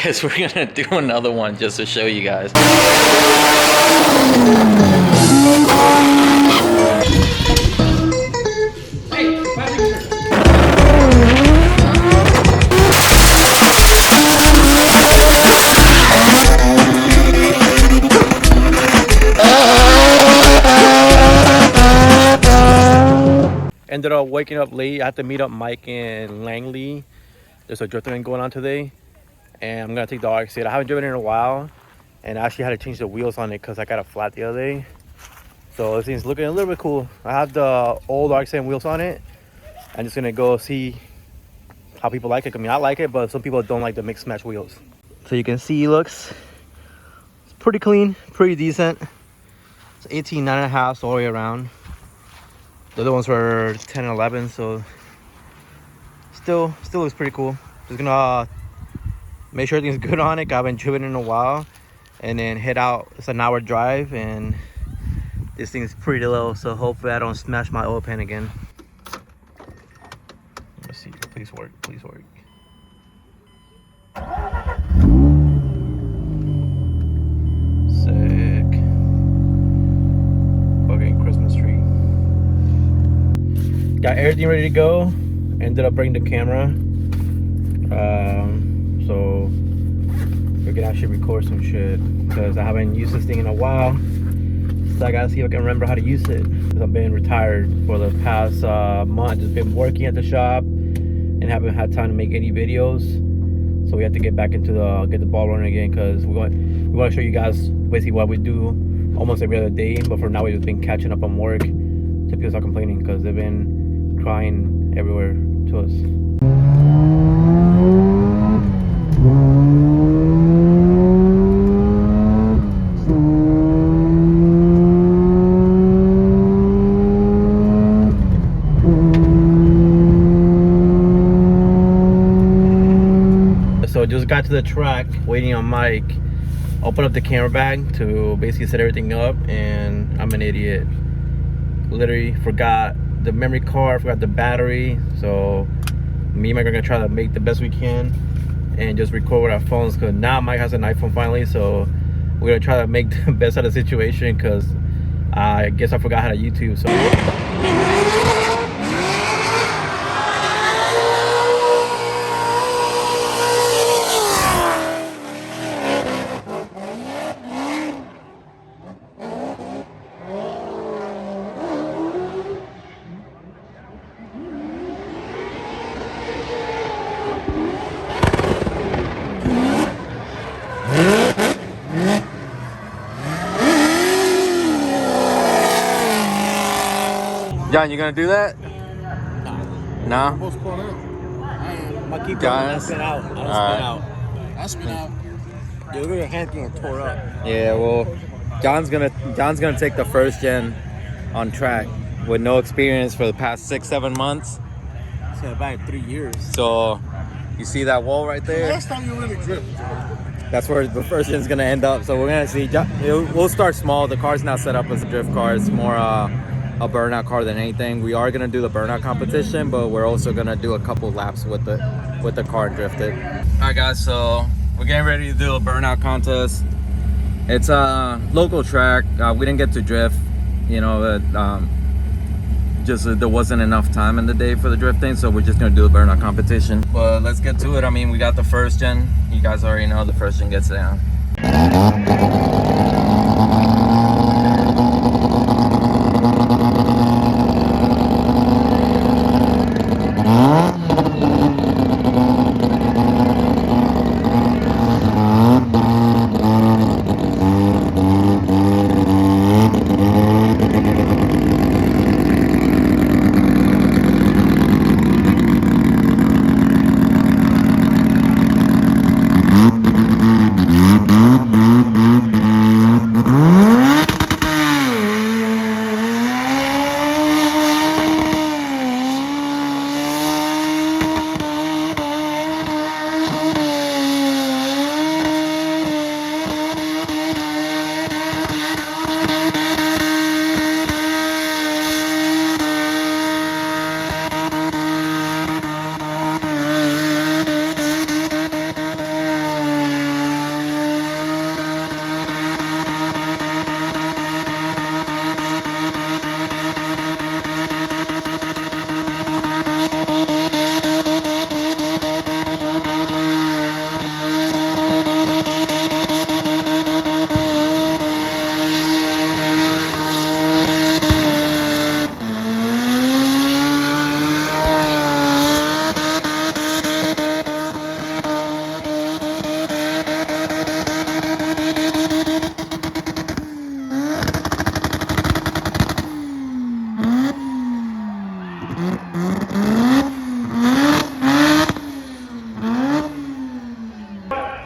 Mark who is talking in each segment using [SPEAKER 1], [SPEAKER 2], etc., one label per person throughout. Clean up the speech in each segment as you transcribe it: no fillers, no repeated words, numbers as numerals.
[SPEAKER 1] guess we're gonna do another one just to show you guys. Ended up waking up late. I have to meet up Mike and Langley. There's a drifting going on today, and I'm gonna take the RX-8. I haven't driven it in a while, and I actually had to change the wheels on it because I got a flat the other day. So this thing's looking a little bit cool. I have the old RX-8 wheels on it. I'm just gonna go see how people like it. I mean, I like it, but some people don't like the mixed match wheels. So you can see, it's pretty clean, pretty decent. It's 18, 9.5 all the way around. The other ones were 10 and 11, so still looks pretty cool. Just gonna make sure everything's good on it. I haven't driven in a while, and then head out. It's an hour drive, and this thing's pretty low, so hopefully I don't smash my oil pan again. Let's see, please work, please work. Sick. Fucking Christmas tree. Got everything ready to go. Ended up bringing the camera. So we can actually record some shit because I haven't used this thing in a while. So I gotta see if I can remember how to use it because I've been retired for the past month. Just been working at the shop and haven't had time to make any videos. So we have to get back into get the ball rolling again because we want to show you guys basically what we do almost every other day. But for now, we've just been catching up on work. So people start complaining because they've been crying everywhere to us. So just got to the track, waiting on Mike. Open up the camera bag to basically set everything up, and I'm an idiot. Literally forgot the memory card, forgot the battery. So me and Mike are gonna try to make the best we can and just record with our phones, because now Mike has an iPhone finally. So we're gonna try to make the best out of the situation, because I guess I forgot how to YouTube. So John, you gonna do that? No?
[SPEAKER 2] My keyboard
[SPEAKER 1] Guys,
[SPEAKER 2] spin out. I don't spin out. I spin out. Dude, look at your hand getting tore up.
[SPEAKER 1] Yeah, well, John's gonna take the first gen on track with no experience for the past 6-7 months.
[SPEAKER 2] It's been about 3 years.
[SPEAKER 1] So you see that wall right there?
[SPEAKER 2] Last time you really drifted.
[SPEAKER 1] That's where the first gen's gonna end up. So we're gonna see. We'll start small. The car's not set up as a drift car. It's more a burnout car than anything. We are gonna do the burnout competition, but we're also gonna do a couple laps with the car and drift it. All right, guys. So we're getting ready to do a burnout contest. It's a local track. We didn't get to drift, you know, just there wasn't enough time in the day for the drifting, so we're just gonna do a burnout competition. But let's get to it. I mean, we got the first gen. You guys already know the first gen gets down.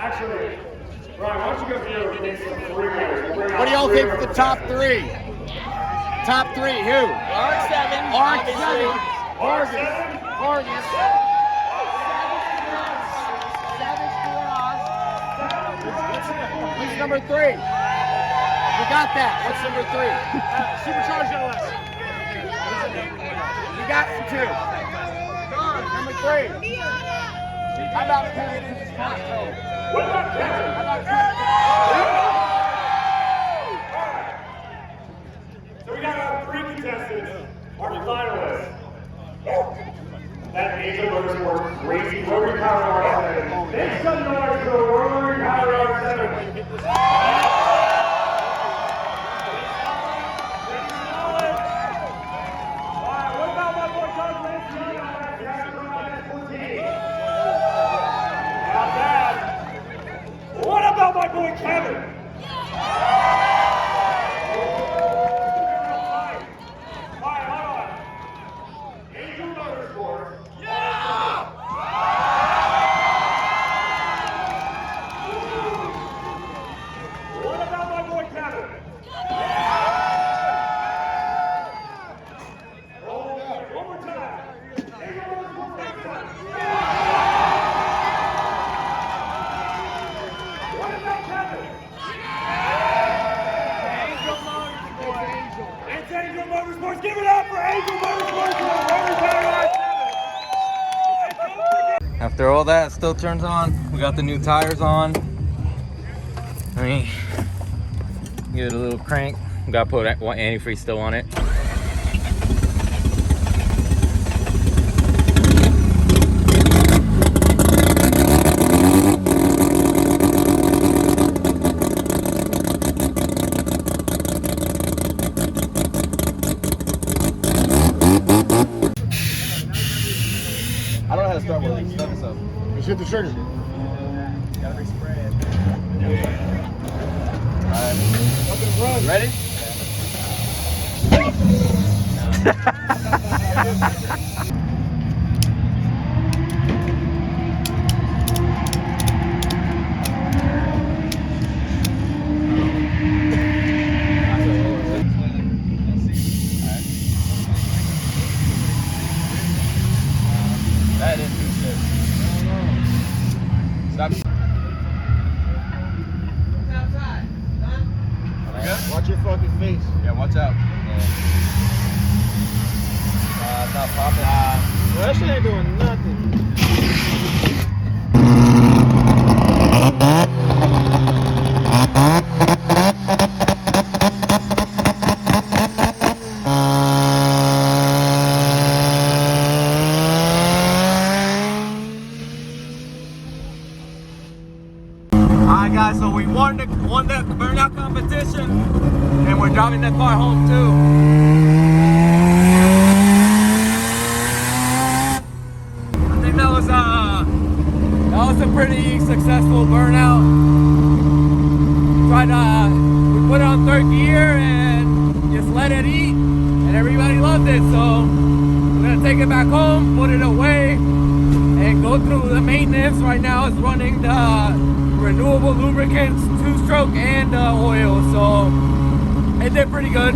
[SPEAKER 3] Actually, Brian, why don't you go through and make some three-wheelers?
[SPEAKER 2] What do y'all think for the top three? Top three, who?
[SPEAKER 4] RX-7.
[SPEAKER 2] RX-7. Vargas. Who's number three? You got that. What's number three?
[SPEAKER 3] Supercharged LS.
[SPEAKER 2] You got two. Number three. How about Kevin?
[SPEAKER 3] What about Kevin?
[SPEAKER 2] How about Kevin?
[SPEAKER 3] So we got our three contestants, our finalists. That Angel Motorsports Racing Rotary Power R7. Make some noise for the Rotary Power R7. What about my boy Doug Lansing on that 14? Not bad. What about my boy Kevin? Angel Motorsports. What about my boy Kevin? One more time. Angel Motorsports. What about Kevin? Angel Motorsports. It's Angel Motorsports. Give it up for Angel Motorsports for the Rotary Power R7.
[SPEAKER 4] After all that, still turns on. We got the new tires on. Let me give it a little crank. We gotta put antifreeze still on it.
[SPEAKER 2] I don't know how to start one of these. Start this up. Just hit the trigger.
[SPEAKER 3] Got a big spread.
[SPEAKER 2] Alright. Ready?
[SPEAKER 4] That is good shit. Stop.
[SPEAKER 2] Watch your fucking face.
[SPEAKER 4] Yeah, watch out. It's not popping.
[SPEAKER 2] Well, that shit ain't doing nothing.
[SPEAKER 4] Alright guys, so we won the burnout competition and we're driving that car home too. I think that was a pretty successful burnout. We put it on third gear and just let it eat and everybody loved it, so we're gonna take it back home, put it away and go through the maintenance. Right now it's running the renewable lubricants, 2-stroke and oil, so it did pretty good.